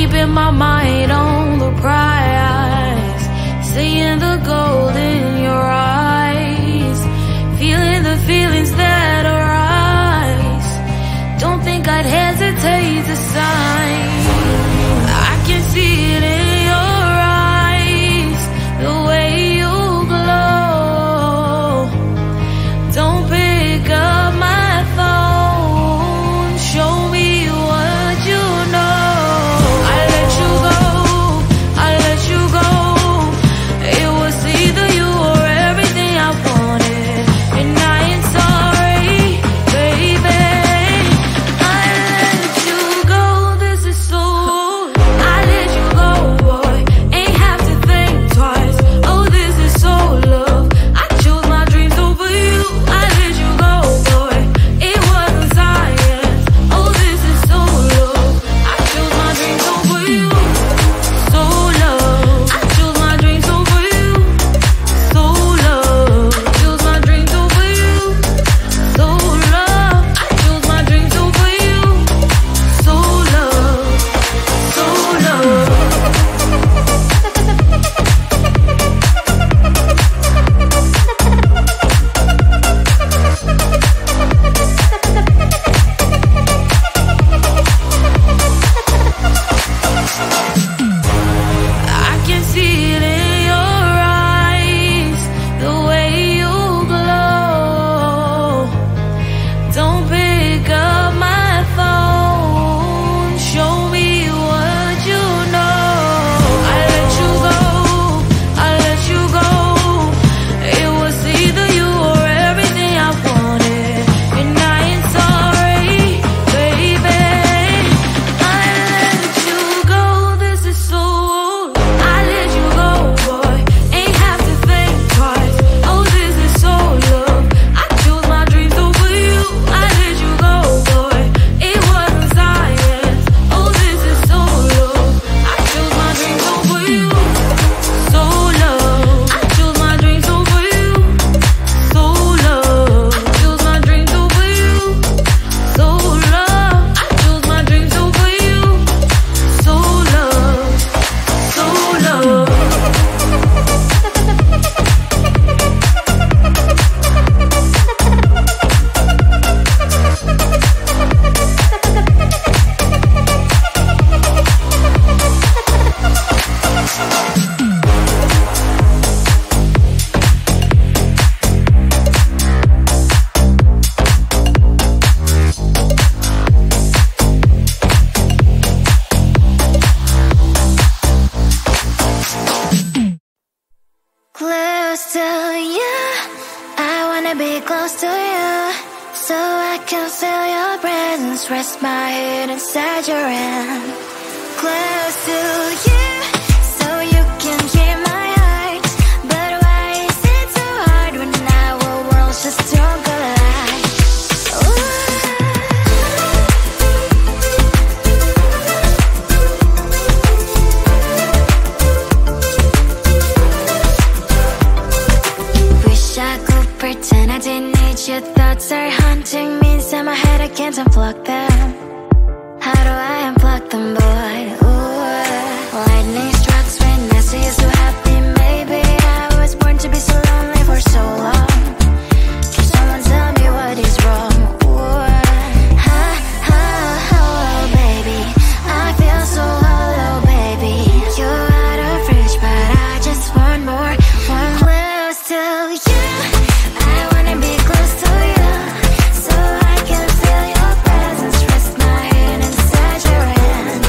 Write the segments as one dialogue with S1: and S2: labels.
S1: keeping my mind on the prize, seeing the gold in your eyes, feeling the feelings that arise. Don't think I'd hesitate to sign. I can see it in your eyes, the way you glow. Don't pick up my phone, show me what you know. I let you go, I let you go. It was either you or everything I wanted, and I ain't sorry, baby. I let you go, this is so. I let you go, boy, ain't have to think twice. Oh, this is so love. I chose my dreams over you. I let you go, boy, it wasn't science. Oh, this is so love. I chose my dreams over you. So love. I chose my dreams over you. So love. I chose my dreams over you. So love. I chose my dreams over you. So love. So love. I can see it in your eyes, the way you glow. Don't pick up my phone, show me what you know. I let you go, I let you go. It was either you or everything I wanted, and I ain't sorry, baby. I let you go, this is so. I let you go, boy, ain't have to think twice. Oh, this is so love. I chose my dreams over you. I let you go, boy, it wasn't science. Oh, this is so love. I chose my dreams over you. So love. I chose my dreams over you. So love. I chose my dreams over you. So love. I chose my dreams over you. So love. So love.
S2: Close to you, I wanna be close to you, so I can feel your presence, rest my head inside your hand. Close to you, so you can hear my heart, but why is it so hard when our worlds just don't collide? Wish I could pretend I didn't need your thoughts are haunting me inside my head, I can't unplug them. How do I unplug them, boy? Ooh, lightning strikes when I see you so happy. Maybe I was born to be so lonely for so long. Can someone tell me what is wrong? Ooh, oh, baby, I feel so hollow, baby. You're out of reach, but I just want more, one close to you. I wanna be close to you, so I can feel your presence, rest my head inside your hand.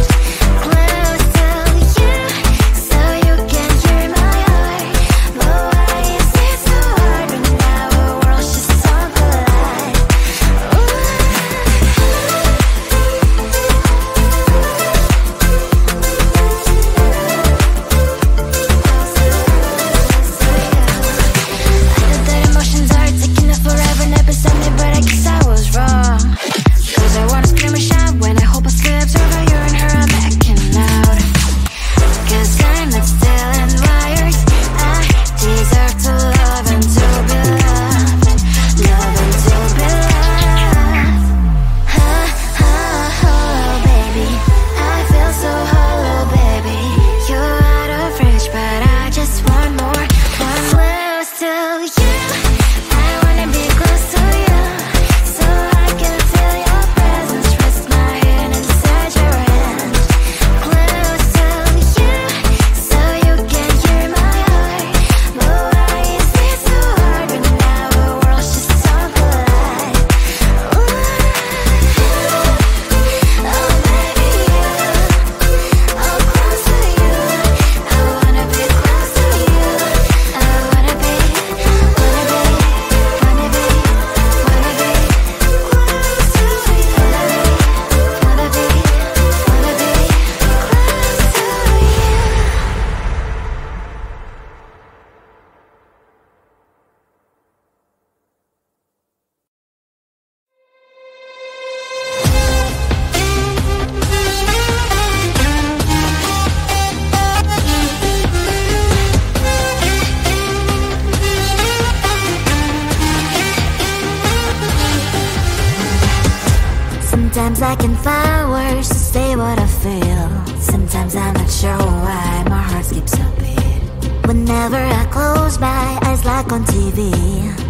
S2: Sometimes I can find words to say what I feel. Sometimes I'm not sure why my heart skips a beat. Whenever I close my eyes like on TV,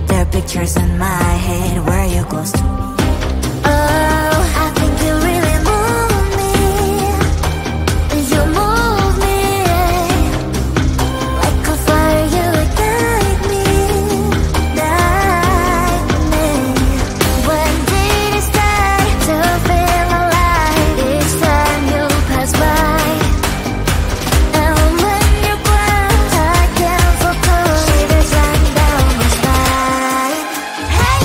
S2: there are pictures in my head where you're close to me. Oh, I think you really move me. You move me like a fire, you ignite me, ignite me. When did it start to feel alive? Each time you pass by, and when you're gone, I can't focus. Shivers run down my spine. Hey.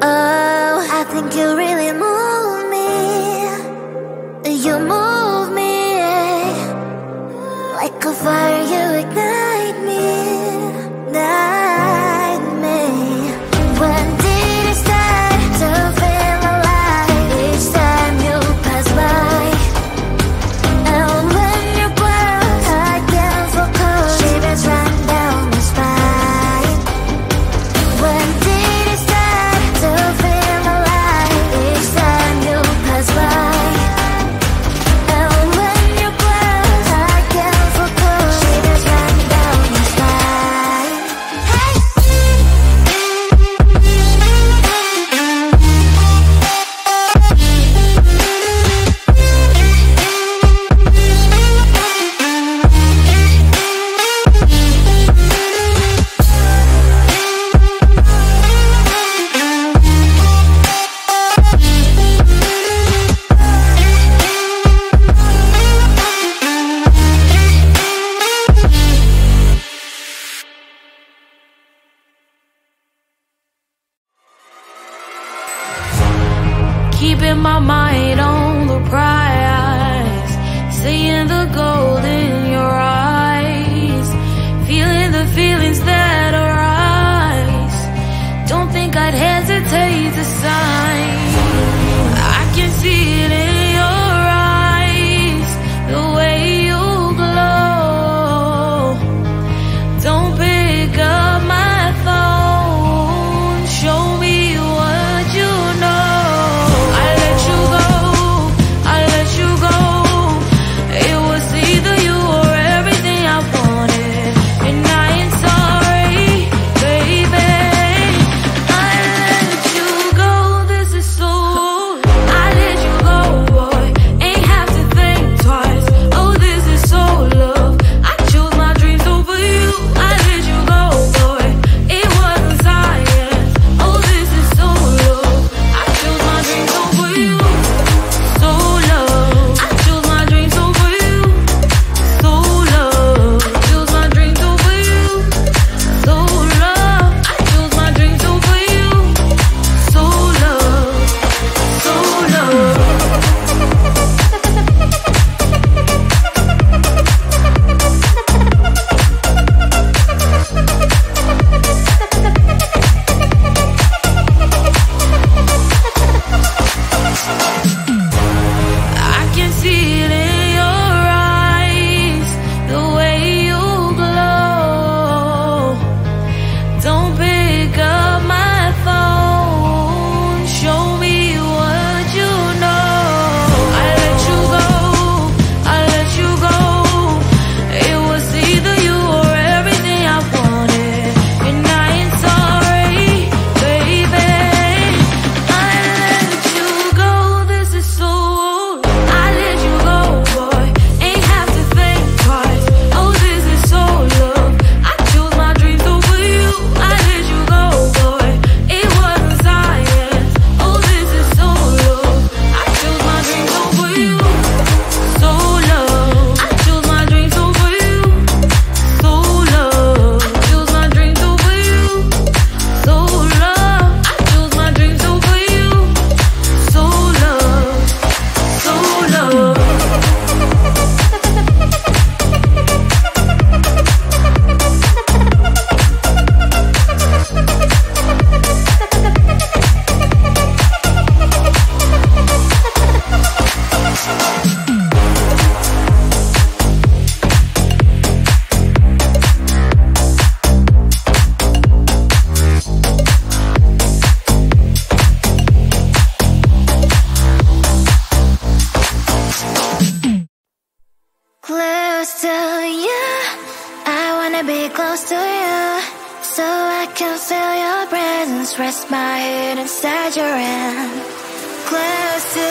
S2: Oh, I think you really move me. You move me like a fire, you ignite me, ignite me. When did it start to feel alive? Each time you pass by, and when you're gone, I can't focus. Shivers run down my spine. When did it start to feel alive? Each time you pass by, wanna be close to you, so I can feel your presence. Rest my head inside your hand. Close to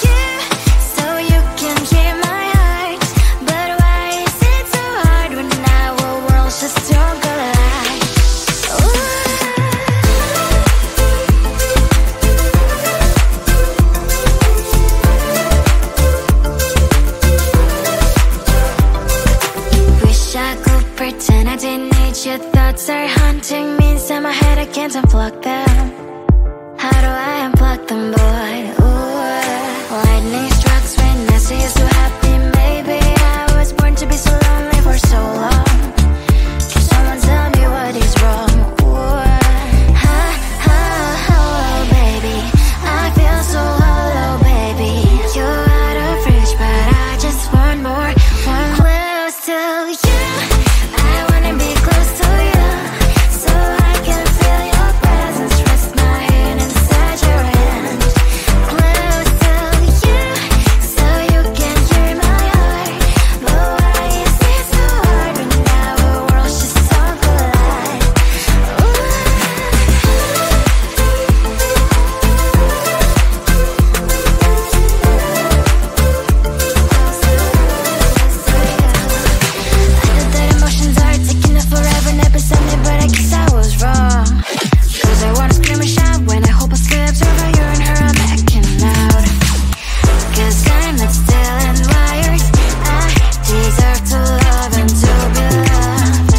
S2: you, so you can hear my heart. But why is it so hard when our worlds just don't collide? Wish I could pretend I didn't need your thoughts are haunting me inside my head. I can't unplug them. How do I unplug them, boy? Ooh, lightning strikes when I see you so happy. Maybe I was born to be so lonely for so long. Can someone tell me what is wrong? Ooh, oh, baby, I feel so hollow, baby. You're out of reach, but I just want more, want close to you. I wanna be close to you, so I can feel your presence. Rest my head inside your hand. Close to you, so you can hear my heart. But why is it so hard when our worlds just don't collide? I know that emotions are taking up forever, never sent me, but I guess I was wrong. Cause I wanna scream and shout when I hope I slips over you and her, I'm backing out. Cause I'm not still and wired. I deserve to love and to be loved.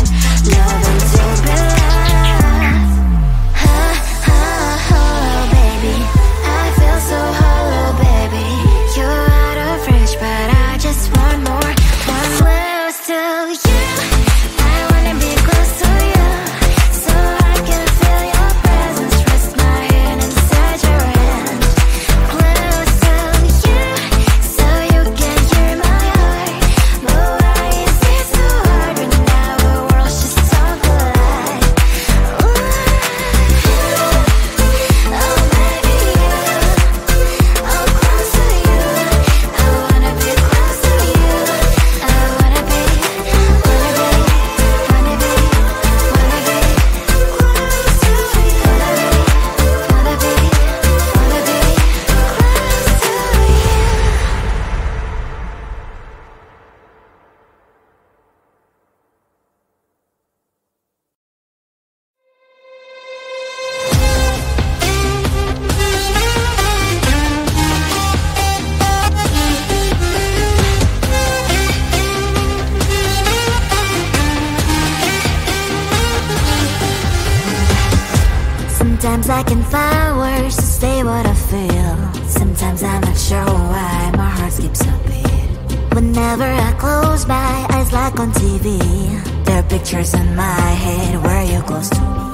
S2: Love and to be loved. Oh, baby, I feel so hollow, baby. You're out of reach, but I just want more, want close to you. I wanna be close to you, so I can feel your presence. Rest my head inside your hand. Close to you, so you can hear my heart. But why is it so hard when our worlds just don't collide? Oh, baby, oh, close to you. I wanna be close to you. I wanna be, wanna be, wanna be, wanna be close to you. Wanna be, wanna be close to you. Sometimes I can find words to say what I feel. Sometimes I'm not sure why my heart skips a beat. Whenever I close my eyes like on TV, there are pictures in my head where you're close to me.